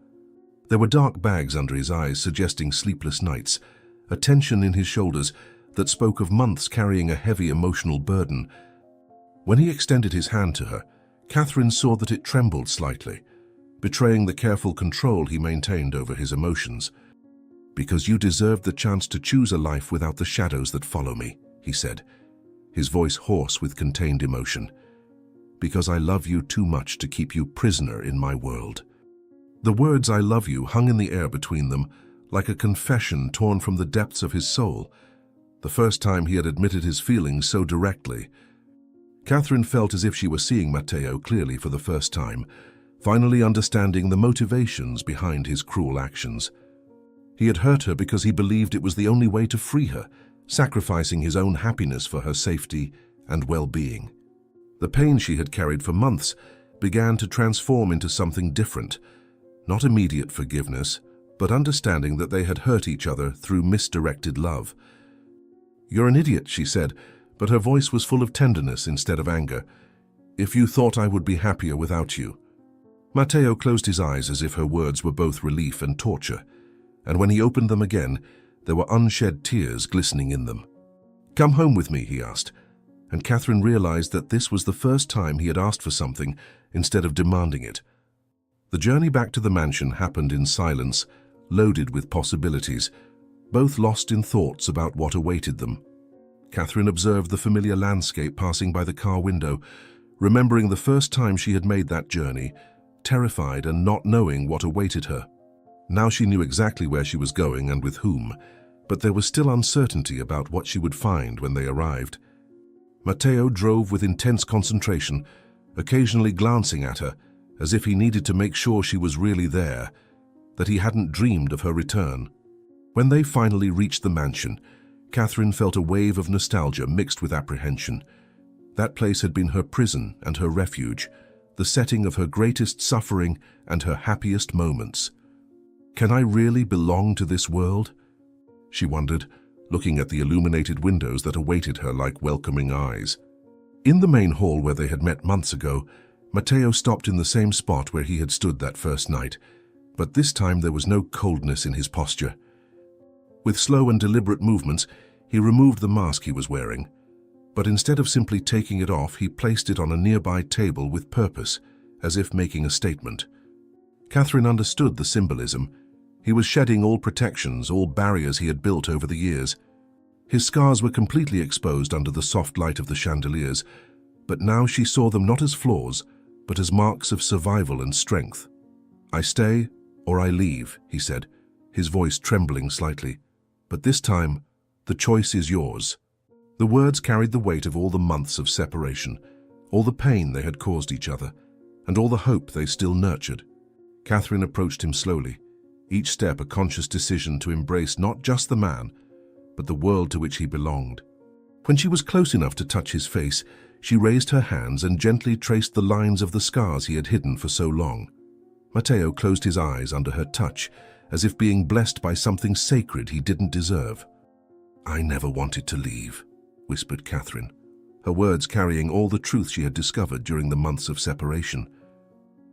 B: There were dark bags under his eyes suggesting sleepless nights, a tension in his shoulders that spoke of months carrying a heavy emotional burden. When he extended his hand to her, Catherine saw that it trembled slightly, betraying the careful control he maintained over his emotions. "Because you deserved the chance to choose a life without the shadows that follow me," he said, his voice hoarse with contained emotion. "Because I love you too much to keep you prisoner in my world." The words "I love you" hung in the air between them, like a confession torn from the depths of his soul, the first time he had admitted his feelings so directly. Catherine felt as if she were seeing Matteo clearly for the first time, finally understanding the motivations behind his cruel actions. He had hurt her because he believed it was the only way to free her, sacrificing his own happiness for her safety and well-being. The pain she had carried for months began to transform into something different, not immediate forgiveness, but understanding that they had hurt each other through misdirected love. "You're an idiot," she said, but her voice was full of tenderness instead of anger. "If you thought I would be happier without you." Matteo closed his eyes as if her words were both relief and torture, and when he opened them again, there were unshed tears glistening in them. "Come home with me," he asked, and Catherine realized that this was the first time he had asked for something instead of demanding it. The journey back to the mansion happened in silence, loaded with possibilities, both lost in thoughts about what awaited them. Catherine observed the familiar landscape passing by the car window, remembering the first time she had made that journey, terrified and not knowing what awaited her. Now she knew exactly where she was going and with whom, but there was still uncertainty about what she would find when they arrived. Matteo drove with intense concentration, occasionally glancing at her, as if he needed to make sure she was really there, that he hadn't dreamed of her return. When they finally reached the mansion, Catherine felt a wave of nostalgia mixed with apprehension. That place had been her prison and her refuge, the setting of her greatest suffering and her happiest moments. Can I really belong to this world? She wondered, looking at the illuminated windows that awaited her like welcoming eyes. In the main hall where they had met months ago, Matteo stopped in the same spot where he had stood that first night, but this time there was no coldness in his posture. With slow and deliberate movements, he removed the mask he was wearing, but instead of simply taking it off, he placed it on a nearby table with purpose, as if making a statement. Catherine understood the symbolism. He was shedding all protections, all barriers he had built over the years. His scars were completely exposed under the soft light of the chandeliers, but now she saw them not as flaws, but as marks of survival and strength. "I stay or I leave," he said, his voice trembling slightly. "But this time, the choice is yours." The words carried the weight of all the months of separation, all the pain they had caused each other, and all the hope they still nurtured. Catherine approached him slowly, each step a conscious decision to embrace not just the man, but the world to which he belonged. When she was close enough to touch his face, she raised her hands and gently traced the lines of the scars he had hidden for so long. Matteo closed his eyes under her touch, as if being blessed by something sacred he didn't deserve. "I never wanted to leave," whispered Catherine, her words carrying all the truth she had discovered during the months of separation.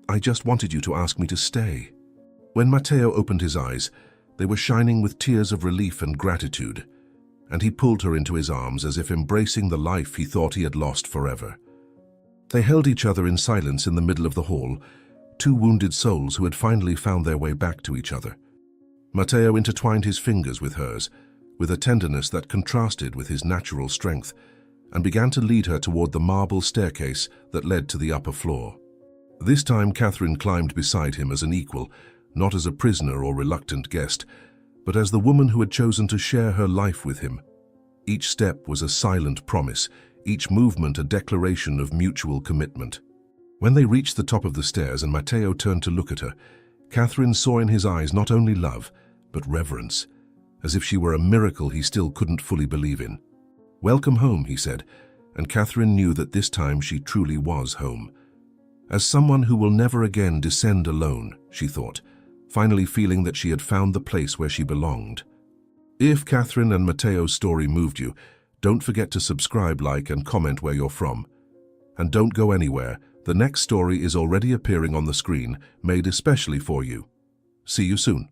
B: "I just wanted you to ask me to stay." When Matteo opened his eyes, they were shining with tears of relief and gratitude, and he pulled her into his arms as if embracing the life he thought he had lost forever. They held each other in silence in the middle of the hall, two wounded souls who had finally found their way back to each other. Matteo intertwined his fingers with hers, with a tenderness that contrasted with his natural strength, and began to lead her toward the marble staircase that led to the upper floor. This time Catherine climbed beside him as an equal, not as a prisoner or reluctant guest, but as the woman who had chosen to share her life with him. Each step was a silent promise, each movement a declaration of mutual commitment. When they reached the top of the stairs and Matteo turned to look at her, Catherine saw in his eyes not only love, but reverence, as if she were a miracle he still couldn't fully believe in. "Welcome home," he said, and Catherine knew that this time she truly was home. As someone who will never again descend alone, she thought, finally feeling that she had found the place where she belonged. If Catherine and Matteo's story moved you, don't forget to subscribe, like, and comment where you're from. And don't go anywhere. The next story is already appearing on the screen, made especially for you. See you soon.